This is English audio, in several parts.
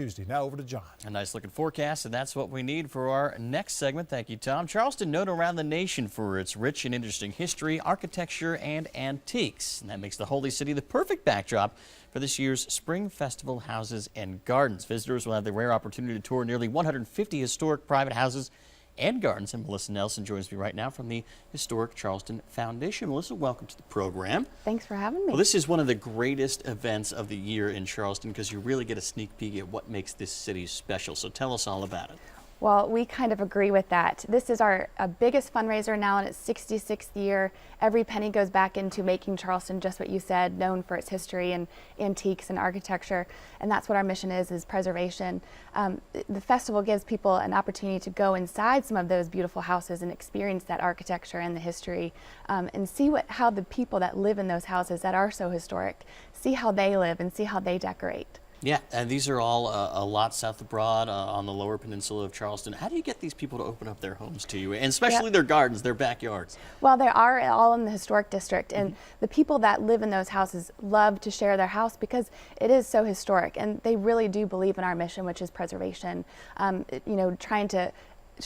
Tuesday. Now over to John. A nice looking forecast, and that's what we need for our next segment. Thank you, Tom. Charleston, known around the nation for its rich and interesting history, architecture, and antiques. And that makes the Holy City the perfect backdrop for this year's Spring Festival Houses and Gardens. Visitors will have the rare opportunity to tour nearly 150 historic private houses and gardens. And Melissa Nelson joins me right now from the Historic Charleston Foundation. Melissa, welcome to the program. Thanks for having me. Well, this is one of the greatest events of the year in Charleston because you really get a sneak peek at what makes this city special. So tell us all about it. Well, we kind of agree with that. This is our biggest fundraiser now in its 66th year. Every penny goes back into making Charleston, just what you said, known for its history and antiques and architecture. And that's what our mission is preservation. The festival gives people an opportunity to go inside some of those beautiful houses and experience that architecture and the history, and see how the people that live in those houses that are so historic, see how they live and see how they decorate. Yeah, and these are all a lot south of Broad on the lower peninsula of Charleston. How do you get these people to open up their homes to you, and especially their gardens, their backyards? Well, they are all in the historic district, and the people that live in those houses love to share their house because it is so historic, and they really do believe in our mission, which is preservation. You know, trying to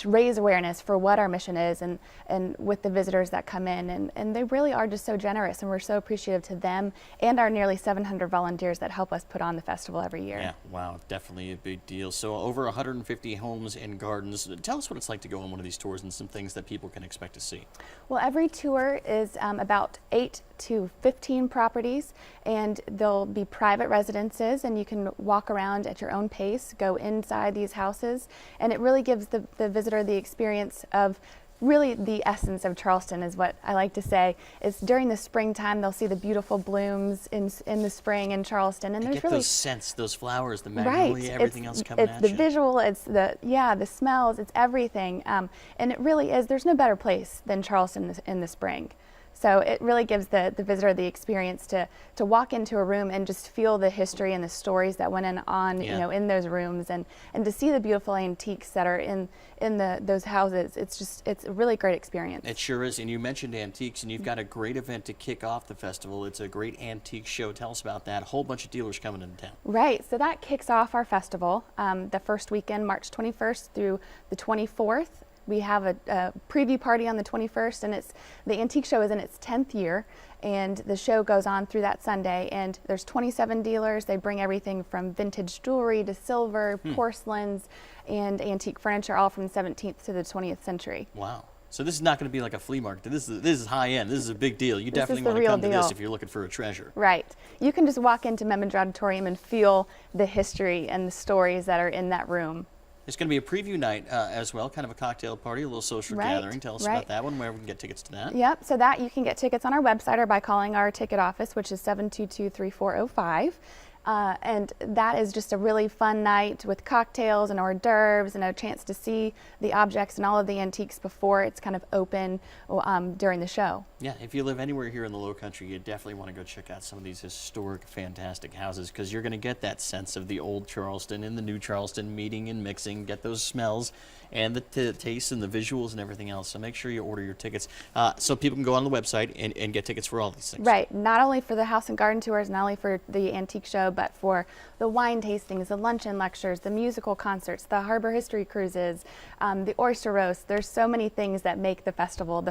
raise awareness for what our mission is and with the visitors that come in, and they really are just so generous, and we're so appreciative to them and our nearly 700 volunteers that help us put on the festival every year. Yeah, wow, definitely a big deal. So over 150 homes and gardens. Tell us what it's like to go on one of these tours and some things that people can expect to see. Well, every tour is about 8 to 15 properties, and they'll be private residences, and you can walk around at your own pace, go inside these houses, and it really gives the visitor the experience of really the essence of Charleston, is what I like to say. Is during the springtime they'll see the beautiful blooms in the spring in Charleston, and to there's get really those scents, those flowers, the magnolia, everything else coming at you. It's the visual, it's the smells, it's everything, and it really is. There's no better place than Charleston in the spring. So it really gives the visitor the experience to walk into a room and just feel the history and the stories that went on you know, in those rooms, and to see the beautiful antiques that are in those houses. It's a really great experience. It sure is. And you mentioned antiques, and you've got a great event to kick off the festival. It's a great antique show. Tell us about that. A whole bunch of dealers coming into town. Right. So that kicks off our festival the first weekend, March 21st through the 24th. We have a preview party on the 21st, and the antique show is in its 10th year, and the show goes on through that Sunday, and there's 27 dealers. They bring everything from vintage jewelry to silver, porcelains, and antique furniture, all from the 17th to the 20th century. Wow. So this is not going to be like a flea market. This is high end. This is a big deal. You definitely want to come to this if you're looking for a treasure. Right. You can just walk into Memminger Auditorium and feel the history and the stories that are in that room. It's going to be a preview night as well, kind of a cocktail party, a little social gathering. Tell us about that one, where we can get tickets to that. Yep, so that you can get tickets on our website or by calling our ticket office, which is 722-3405. And that is just a really fun night with cocktails and hors d'oeuvres and a chance to see the objects and all of the antiques before it's kind of open during the show. Yeah, if you live anywhere here in the Low Country, you definitely want to go check out some of these historic, fantastic houses, because you're going to get that sense of the old Charleston and the new Charleston meeting and mixing, get those smells and the taste and the visuals and everything else. So make sure you order your tickets so people can go on the website and get tickets for all these things. Right, not only for the house and garden tours, not only for the antique show, but for the wine tastings, the luncheon lectures, the musical concerts, the harbor history cruises, the oyster roast. There's so many things that make the festival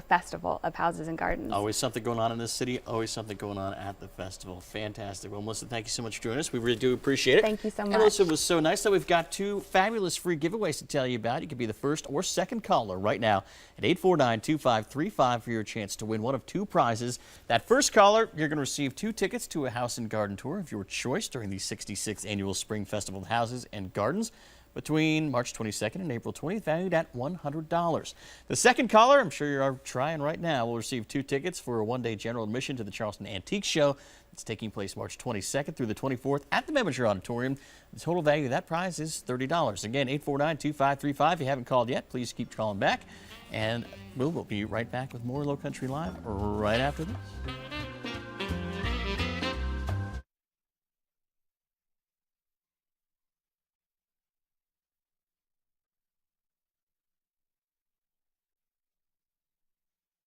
of Houses and Gardens. Always something going on in this city, always something going on at the festival. Fantastic. Well, Melissa, thank you so much for joining us. We really do appreciate it. Thank you so much. And Melissa, it was so nice that we've got 2 fabulous free giveaways to tell you about. You could be the first or second caller right now at 849-2535 for your chance to win one of 2 prizes. That first caller, you're going to receive 2 tickets to a house and garden tour of your choice during the 66th Annual Spring Festival of Houses and Gardens between March 22nd and April 20th, valued at $100. The second caller, I'm sure you're trying right now, will receive 2 tickets for a one-day general admission to the Charleston Antique Show. It's taking place March 22nd through the 24th at the Memminger Auditorium. The total value of that prize is $30. Again, 849-2535. If you haven't called yet, please keep calling back. And we'll be right back with more Low Country Live right after this.